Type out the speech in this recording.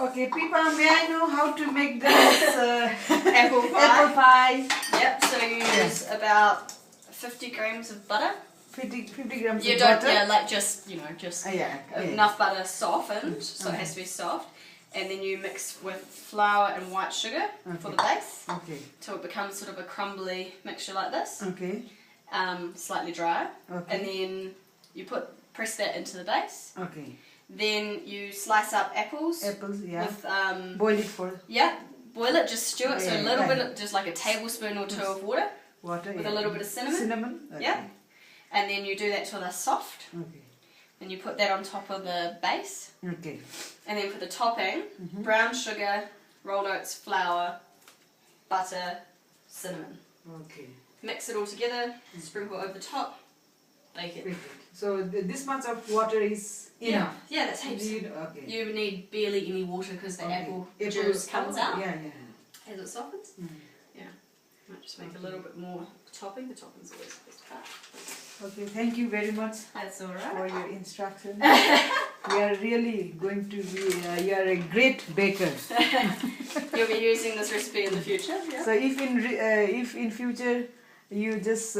Okay, Pippa, may I know how to make this Apple pie. apple pie? Yep, so you use about 50 grams of butter. 50 grams You of don't, butter? yeah, like just, just Yeah. enough butter softened, so it has to be soft. And then you mix with flour and white sugar for the base. Okay. Till it becomes sort of a crumbly mixture like this. Okay. Slightly dry. Okay. And then you press that into the base. Okay. Then you slice up apples. Apples, yeah. With, boil it for... Yeah, boil it, just stew it, so a little right. bit, just like a tablespoon or two of water. Water, With a little bit of cinnamon. Cinnamon? Okay. Yeah. And then you do that till they're soft. Okay. And you put that on top of the base. Okay. And then for the topping, brown sugar, rolled oats, flour, butter, cinnamon. Okay. Mix it all together, sprinkle over the top, bake it. So this much of water is enough? Yeah, that's heaps. Okay. You need barely any water because the apple juice comes out Yeah. as it softens. Yeah. Might just make a little bit more topping. The topping's always the best part. Okay, thank you very much That's alright. for your instruction. We are really going to be, you are a great baker. You'll be using this recipe in the future, yeah? So if in future you just